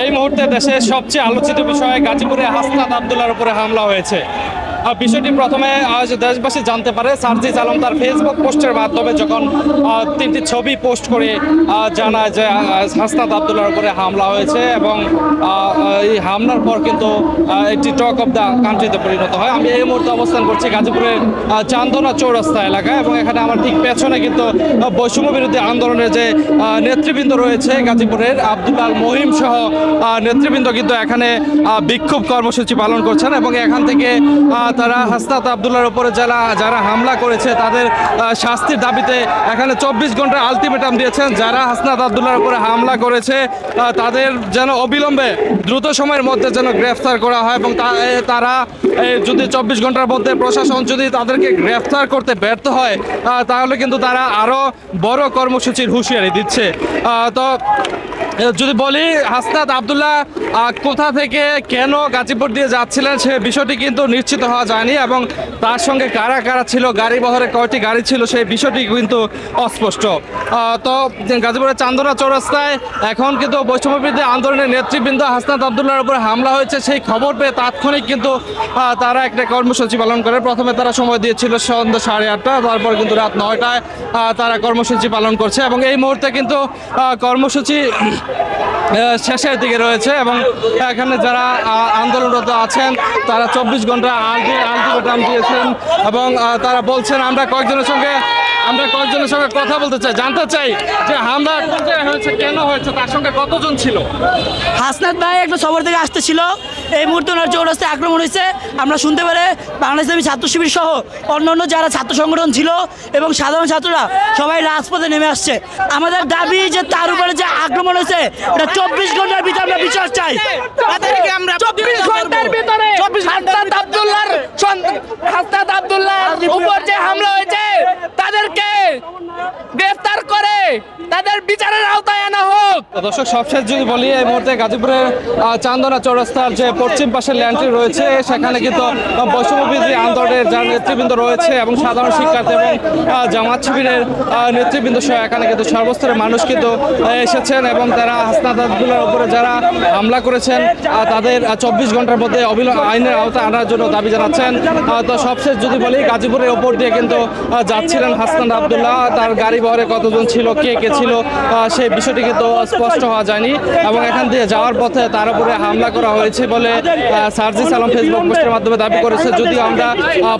এই মুহূর্তে দেশের সবচেয়ে আলোচিত বিষয় গাজীপুরে হাসনাত আব্দুল্লাহর উপরে হামলা হয়েছে। বিষয়টি প্রথমে আজ দেশবাসী জানতে পারে সার্জিস আলম তার ফেসবুক পোস্টের মাধ্যমে যখন তিনটি ছবি পোস্ট করে জানায় যে হাসনাত আব্দুল্লাহর উপরে হামলা হয়েছে এবং এই হামলার পর কিন্তু একটি টক অফ দ্য কান্ট্রিতে পরিণত হয়। আমি এই মুহূর্তে অবস্থান করছি গাজীপুরের চান্দনা চৌরাস্তা এলাকায় এবং এখানে আমার ঠিক পেছনে কিন্তু বৈষম্য বিরোধী আন্দোলনের যে নেতৃবৃন্দ রয়েছে গাজীপুরের আব্দুল মহিম সহ নেতৃবৃন্দ কিন্তু এখানে বিক্ষোভ কর্মসূচি পালন করছেন এবং এখান থেকে তারা হাসনাত আব্দুল্লাহর উপরে যারা হামলা করেছে তাদের শাস্তির দাবিতে এখানে 24 ঘন্টার আলটিমেটাম দিয়েছেন। যারা হাসনাত আব্দুল্লাহর উপরে হামলা করেছে তাদের যেন অবিলম্বে দ্রুত সময়ের মধ্যে যেন গ্রেফতার করা হয় এবং তারা যদি 24 ঘন্টার মধ্যে প্রশাসন যদি তাদেরকে গ্রেফতার করতে ব্যর্থ হয় তাহলে কিন্তু তারা আরও বড় কর্মসূচির হুঁশিয়ারি দিচ্ছে। তো যদি বলি হাসনাত আব্দুল্লাহ কোথা থেকে কেন গাজীপুর দিয়ে যাচ্ছিলেন সে বিষয়টি কিন্তু নিশ্চিত হওয়া যায়নি এবং তার সঙ্গে কারা কারা ছিল, গাড়ি বহরে কয়টি গাড়ি ছিল সেই বিষয়টি কিন্তু অস্পষ্ট। তো গাজীপুরের চান্দনা চৌরাস্তায় এখন কিন্তু বৈষম্য বিরোধী আন্দোলনের নেতৃবৃন্দ হাসনাত আব্দুল্লাহর উপর হামলা হয়েছে সেই খবর পেয়ে তাৎক্ষণিক কিন্তু তারা একটা কর্মসূচি পালন করে। প্রথমে তারা সময় দিয়েছিল সন্ধ্যা 8:30, তারপর কিন্তু রাত 9টায় তারা কর্মসূচি পালন করছে এবং এই মুহূর্তে কিন্তু কর্মসূচি শেষের দিকে রয়েছে এবং এখানে যারা আন্দোলনরত আছেন তারা 24 ঘন্টা আলটিমেটাম দিয়েছেন এবং তারা বলছেন আমরা কয়েকজনের সঙ্গে কথা বলতে চাই, জানতে চাই যে হামলা হয়েছে কেন হয়েছে, তার সঙ্গে কতজন ছিল। হাসনাত ভাই একটা সফর থেকে আসতেছিল, এই মুহূর্তে ওনার চৌরাস্তায় আক্রমণ হয়েছে। আমরা শুনতে পারে বাংলাদেশ ইসলামী ছাত্র শিবির সহ অন্যান্য যারা ছাত্র সংগঠন ছিল এবং সাধারণ ছাত্ররা সবাই রাজপথে নেমে আসছে। আমাদের দাবি যে তার উপরে যে আক্রমণ হয়েছে এটা 24 ঘন্টার ভিতরে আমরা বিচার চাই। তাদেরকে আমরা 24 ঘন্টার ভিতরে হাসনাত আব্দুল্লাহর উপর যে হামলা হয়েছে তাদেরকে গ্রেফতার করে তাদের বিচারের আওতায় আনা হোক। দর্শক সবশেষ যদি বলি এই মুহূর্তে গাজীপুরের চান্দনা চৌরাস্তার যে পশ্চিম পাশের ল্যান্ডটি রয়েছে সেখানে কিন্তু বৈষম্য বিরোধী আন্দোলনের যারা নেতৃবৃন্দ রয়েছে এবং সাধারণ শিক্ষার্থী এবং জামাত শিবিরের নেতৃবৃন্দ সহ এখানে কিন্তু সর্বস্তরের মানুষ কিন্তু এসেছেন এবং তারা হাসনাত আব্দুল্লাহর উপরে যারা হামলা করেছেন তাদের 24 ঘন্টার মধ্যে আইনের আওতায় আনার জন্য দাবি জানাচ্ছেন। তো সবশেষ যদি বলি গাজীপুরের ওপর দিয়ে কিন্তু যাচ্ছিলেন হাসনাত আব্দুল্লাহ, তার গাড়ি বহরে কতজন ছিল, কে ছিল সেই বিষয়টি কিন্তু স্পষ্ট হওয়া যায়নি এবং এখান দিয়ে যাওয়ার পথে তার উপরে হামলা করা হয়েছে বলে সার্জিস আলম ফেসবুক পোস্টের মাধ্যমে দাবি করেছে। যদিও আমরা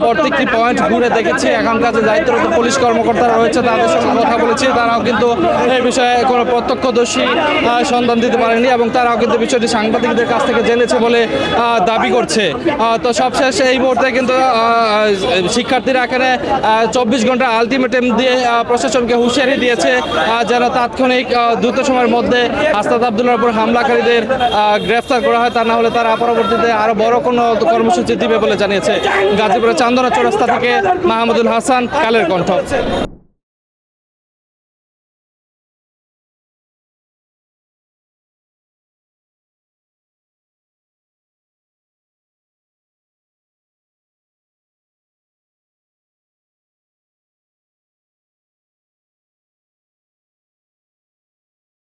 প্রত্যেকটি পয়েন্ট ঘুরে দেখেছি, এখানকার যে দায়িত্বরত পুলিশ কর্মকর্তারা রয়েছে তাদের সঙ্গে কথা বলেছি, তারাও কিন্তু এই বিষয়ে কোনো প্রত্যক্ষদর্শী সন্ধান দিতে পারেনি এবং তারাও কিন্তু বিষয়টি সাংবাদিকদের কাছ থেকে জেনেছে বলে দাবি করছে। তো সবশেষ এই মুহূর্তে কিন্তু শিক্ষার্থীরা এখানে 24 ঘন্টা আলটিমেটাম দিয়ে প্রশাসনকে হুঁশিয়ারি দিয়েছে যেন তাৎক্ষণিক দ্রুত সময়ের মধ্যে হাসনাত আব্দুল্লাহর উপর হামলাকারীদের গ্রেফতার করা হয়, তা না হলে তারা পরবর্তীতে আরো বড় কোনো কর্মসূচি দিবে বলে জানিয়েছে। গাজীপুরের চান্দনা চৌরাস্তা থেকে মাহমুদুল হাসান, কালের কণ্ঠ।